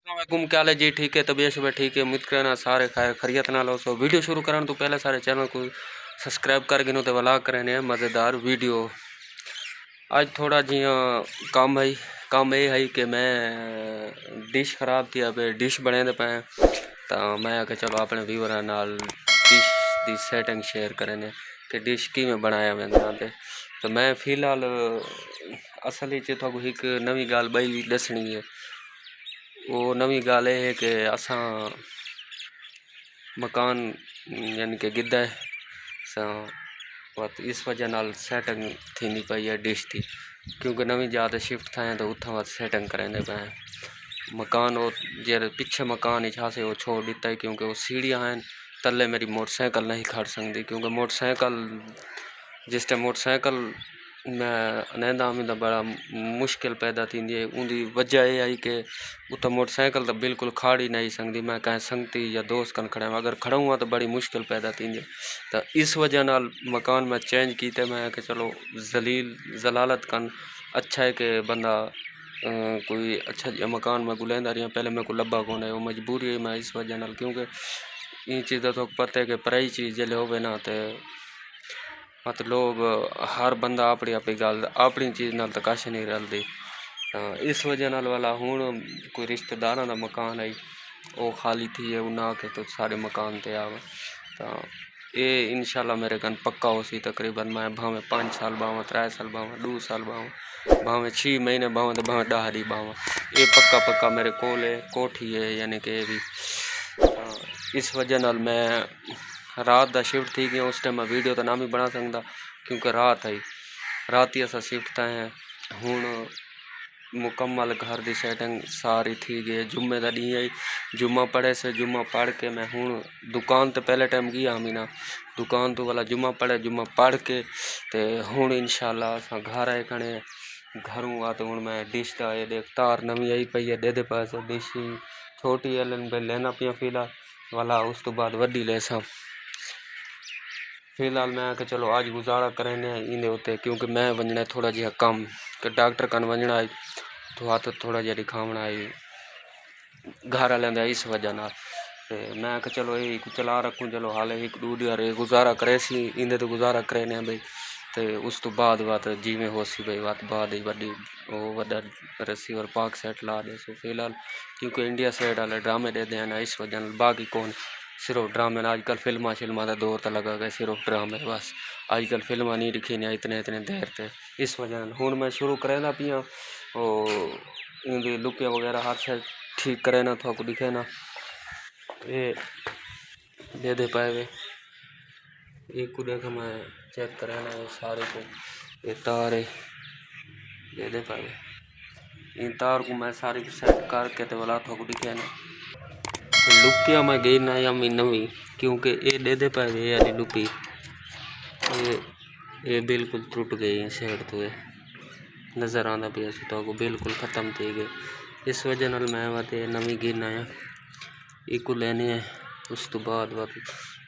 वालेकुम, क्या हाल है जी? ठीक है, तबीयत शबीयत ठीक है, उम्मीद करना सारे खैर खैरियत नाल हो। सो वीडियो शुरू करने तो पहले सारे चैनल को सब्सक्राइब कर गिनो तो वाला करने मज़ेदार वीडियो। आज थोड़ा जियां काम है, काम ये है कि मैं डिश खराब थी, अब डिश बने पे तो मैं आके चलो अपने व्यूअर नाल डिश दी सेटिंग शेयर करने कि डिश की में बनाया मैं तो मैं फिलहाल असल तो एक नवी गाल बई दसनी है। वो नवी गाल है कि असा मकान यानी कि गिद्दा है इस वजह नाल सेटिंग थी नहीं पाई है डिश थी, क्योंकि नवी ज़्यादा शिफ्ट थे तो उतना सेटिंग करेंगे पे मकान। वो जर पिछे मकान इच्छा से वो छोड़ दिता है, क्योंकि वो सीढ़ियाँ हैं तले मेरी मोटरसाइकिल नहीं खड़ सकती, क्योंकि मोटरसाइकिल जिस टाइम मोटरसाइकिल मैं नंदा में तो बड़ा मुश्किल पैदा थी है। उनकी वजह यह आई कि उत मोटरसाइकिल तो बिल्कुल खाड़ ही नहीं सकती, मैं कहीं संगती या दोस्त कन खड़ा अगर खड़ा हुआ तो बड़ी मुश्किल पैदा थी है। तो इस वजह नाल मकान में चेंज किए मैं कि चलो जलालत कन अच्छा है कि बंदा कोई अच्छा मकान में गुलेंदा रही पहले मेरे को लब्बा कौन है, वो मजबूरी है मैं इस वजह नाल, क्योंकि ये चीज़ तो पता है कि पराई चीज़ जल्द हो ना तो मत लोग हर बंदा अपनी अपनी गल अपनी चीज़ नाल तो कश नहीं रलती। इस वजह नाल वाला हूँ कोई रिश्तेदार का मकान है वो खाली थी है उन्हें आके तो सारे मकान ते आवे तो ये इंशाल्लाह मेरे कन पक्का हो सी तकरीबन मैं भावें 5 साल बाव 3 साल बाव 2 साल बाव भावें 6 महीने बाव तो भावें 10 दी बाव ये पक्का मेरे कोल है कोठी है, यानी कि भी इस वजह नाल मैं रात का शिफ्ट थी गया। उस टाइम मैं वीडियो तो ना भी बना सकता, क्योंकि रात ही असा शिफ्ट हैं हूँ मुकम्मल घर की सेटिंग सारी थी गई। जुम्मे का डी आई जुम्मा पढ़े से जुम्मा पढ़ के मैं हूँ दुकान तो पहले टाइम गया हमी ना दुकान तो वाला जुम्मा पढ़े जुम्मा पढ़ के तो हूँ इंशाल्लाह अस घर आए खने घरों आ तो हूँ मैं डिश का ये देख तार नवी आई पई है दे पास डिश छोटी है लेना पिया फिलहाल वाला उस तो बाद वड्डी ले सा फिलहाल मैं आके चलो आज गुजारा करें इन उत्ते, क्योंकि मैं वजना थोड़ा जहा कम कि डॉक्टर कन वजना है तो हाथ थोड़ा जहा दिखावना है घर वाले इस वजह ना मैं आके चलो ये चला रखूँ चलो हाल एक दूध यार गुजारा करे सी इंदे तो गुजारा करे भाई तो उस तो बाद बात जिमें हो सी भाई बात बाद वड्डी वो वड्डा रिसीवर पाक सेट ला दे। सो फिलहाल क्योंकि इंडिया साइड वाले ड्रामे दे देना इस वजह बाकी कौन सिर्फ ड्रामे आजकल फिल्मा का दौर तो लगा गया सिर्फ ड्रामे बस आजकल फिल्मा नहीं दिखी नहीं इतने देर से इस वजह हूँ मैं शुरू करें पिया इनकी लुकिया वगैरह हर शायद ठीक करे ना थोड़ा दिखे ना ये दे पाए वे एक को देखा मैं चेक करे ना ये सारे को ये तार है दे पाए इन तार को मैं सारी सेट करके तो वाला थोड़ा दिखे ना लुपिया में गई ना या मैं नवी, क्योंकि ये दे पाए ये वाली लुपी ये बिल्कुल टूट गई है शेड तो ये नज़र आना पिया तो को बिल्कुल ख़त्म थी गई। इस वजह नाल मैं वाते नवी गिरना है एक लेनी है उस तो बाद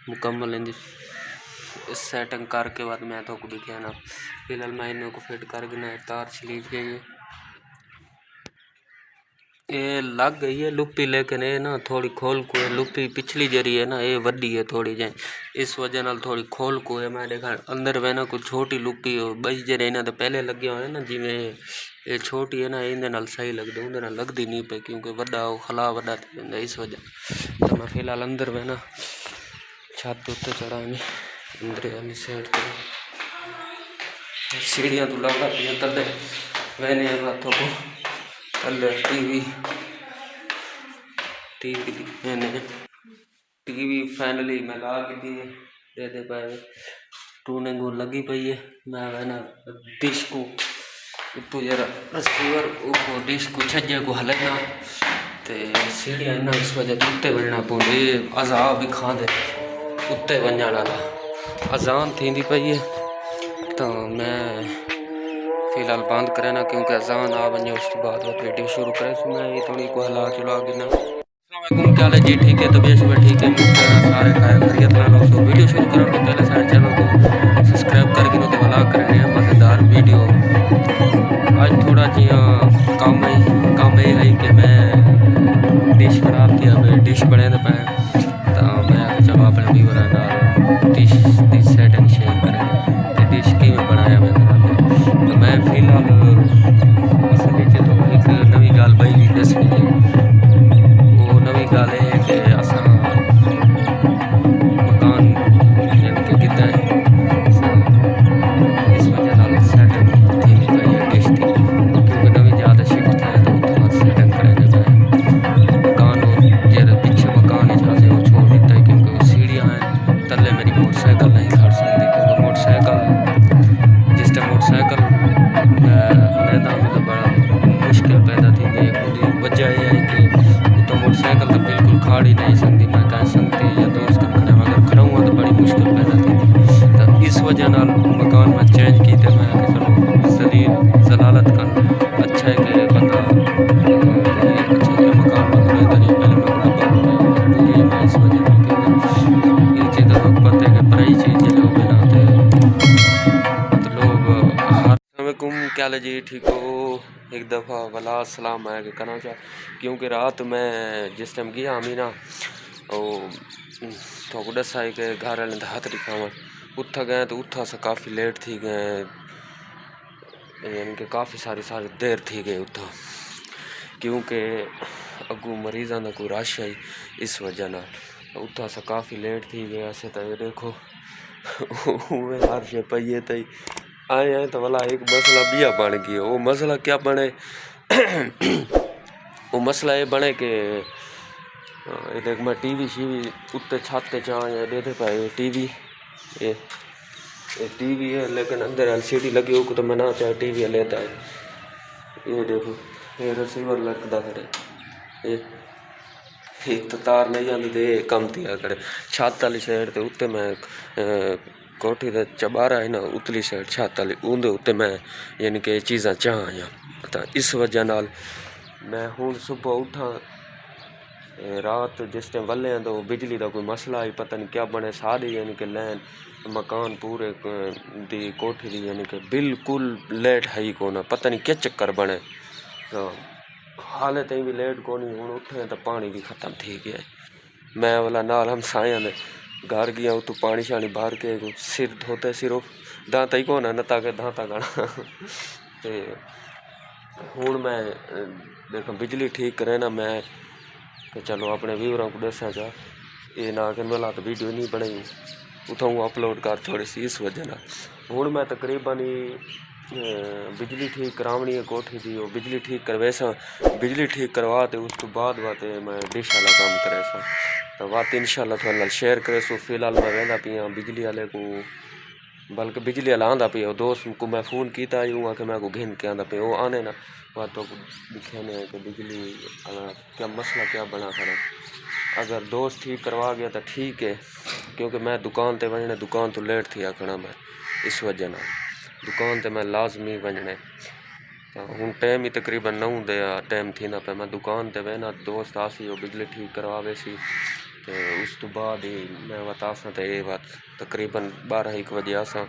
मुकम्मल इनकी सेटिंग करके बाद मैं तो को दिखाया ना फिलहाल मैं इन्हें को फिट कर गिना है तार छलीज गई है ये लग गई है लुपी, लेकिन ये ना थोड़ी खोल को है लुपी पिछली जरी है ना ये वड्डी है थोड़ी जाए इस वजह नाल थोड़ी खोल को है। मैं देखा अंदर वह ना कुछ छोटी लुपी हो बई जरे इन्हें तो पहले लगे हुए ना जिमें ये छोटी है ना इन्हें नाल सही लगती उन्हें नाल लगती नहीं पे, क्योंकि वड्डा खला वड्डा थी इस वजह तो मैं फिलहाल अंदर वह ना छत उत्ते चढ़ा में अंदर वाली साइड सीढ़ियाँ तो लगा पिया तले वहने हाथों को तले टीवी फाइनली मैं ला के दिए दे पाए टूने को लगी पई है। मैं वह ना डिश को तो जरा रिसीवर को डिश को छज्जे को हलना तो सीढ़ियाँ ना इस वजह उत्ते बनना पौंदी अजाब भी खा दे उत्ते बन जाना अजान थी पई है तो मैं फिलहाल बंद करे ना, क्योंकि अजान आ बने उस बाद वीडियो शुरू करे सो मैं ये थोड़ी को हला चला गिना। क्या हाल है जी? ठीक है, तबीयत शबीयत ठीक है, उम्मीद करना सारे खैरियत नाल हो। सो वीडियो शुरू करने तो पहले सारे चैनल को सब्सक्राइब कर गिनो तो वाला करने मज़ेदार वीडियो। आज थोड़ा जिया काम है कि मैं डिश बने पे तो मैं चलो अपने व्यूअर डिश की सेटिंग शेयर करें तो डिश कि बनाया मैं तो मैं फिलहाल असल तो एक नवी गाल भाई दसनी है। वो नवी गाल है कि असा मकान यानी कि कितना है इस वजह सेटिंग थी नहीं पाई है डिश थी क्योंकि नवी ज़्यादा शिफ्ट था तो उत्थों सेटिंग करेंगे पे मकान जरा पीछे मकान जहाँ से वो छोड़ देता है क्योंकि वो सीढ़ियाँ हैं तले मेरी मोटरसाइकिल नहीं खड़ सकती क्योंकि मोटरसाइकिल जिस टाइम मोटरसाइकिल मैदान में तो बड़ा मुश्किल पैदा थी वजह यह है कि तो मोटरसाइकिल तो बिल्कुल खाड़ ही नहीं सकती मैं कह सकती या दोस्त खड़े अगर खड़ा हुआ तो बड़ी मुश्किल पैदा थी तो इस वजह नाल मकान में चेंज की थे मैं कि चलो जलील जलालत कर अच्छा है कि बंदा अच्छा है मकान में रहता नहीं पहले मैं मैं इस वजह ये चीज़ पता है कि बड़ी चीज़ लोग बनाते तो लोग अलैकुम क्या जी ठीक हो एक दफ़ा वाला सलाम आया कि करना चाह क्योंकि रात में जिस टाइम गया हमी ना तो दसा है कि घर वाले हाथ दिखावा उठा गए तो उठा से काफ़ी लेट थी गए यानी कि काफ़ी सारी देर थी गई उठा क्योंकि अगू मरीज़ों का कोई रश आई इस वजह ना उठा से काफ़ी लेट थी गए ऐसे तो ये देखो हर शे पाइए तो आए हैं तो वाला एक मसला बिया बन गया वो मसला क्या बने वो मसला ये बने कि देख मैं टीवी शीवी उत्ते छाते चाहे देते पाए टीवी ये टीवी है लेकिन अंदर एलसीडी लगी हो तो मैं ना चाहे टीवी लेता है ये देखो ये रिसीवर लगता खड़े ये एक तो तार नहीं आती तो ये कम थी खड़े छत वाली साइड तो उत्ते मैं कोठी का चबारा है ना उतली साइड छत वाली उंदे उत्ते मैं यानी कि चीज़ां चाह आया तो इस वजह नाल मैं हूँ सुबह उठा रात जिस टाइम वले हैं तो बिजली का कोई मसला ही पता नहीं क्या बने सारी यानी कि लैन मकान पूरे दी कोठी दी यानी कि बिल्कुल लेट है ही कोना पता नहीं क्या चक्कर बने तो हाले तई भी लेट को नहीं हूँ उठे तो पानी भी ख़त्म थी गया मैं वाला नाल हम साया ने घर गया तो पानी शानी भर के सिर धोते सिर्फ दांत ही कोना न ताके दांता गाना तो हूँ मैं देखो बिजली ठीक करे ना मैं तो चलो अपने व्यूअरों को दसा चाह ये ना कि मेला तो वीडियो नहीं बनाई उठा अपलोड कर थोड़ी सी इस वजह ना हूँ मैं तकरीबन ही बिजली ठीक करावनी है कोठी की वो बिजली ठीक करवे सा बिजली ठीक करवा तो उस तो बाद मैं डिश वाला काम करे सा तो बात इंशाल्लाह थोड़ा नाल शेयर करे सो फिलहाल मैं रहंदा पिया बिजली वाले को बल्कि बिजली वाला आंदा पे दोस्त को मैं फ़ोन किया यूँ कि मैं को घिन के आंदा पे वो आने ना बात तो दिखाने कि बिजली क्या मसला क्या बना खड़ा अगर दोस्त ठीक करवा गया तो ठीक है क्योंकि मैं दुकान ते वजने दुकान तो लेट थी आखना मैं इस वजह ना दुकान ते मैं लाजमी वजने तो हूँ टाइम ही तकरीबन 9 दे टाइम थी ना पे मैं दुकान ते वहना दोस्त आसी वो बिजली ठीक करवावे सी तो उस तो बाद ही मैं बतासा तो ये बात तकरीबन 12-1 बजे आसा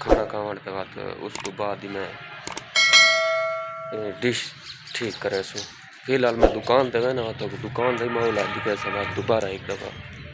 खाना खावन के बाद उस तो बाद ही मैं डिश ठीक करे सो फिलहाल मैं दुकान ते वहना तो दुकान से माहौल दिखे सब दोबारा एक दफ़ा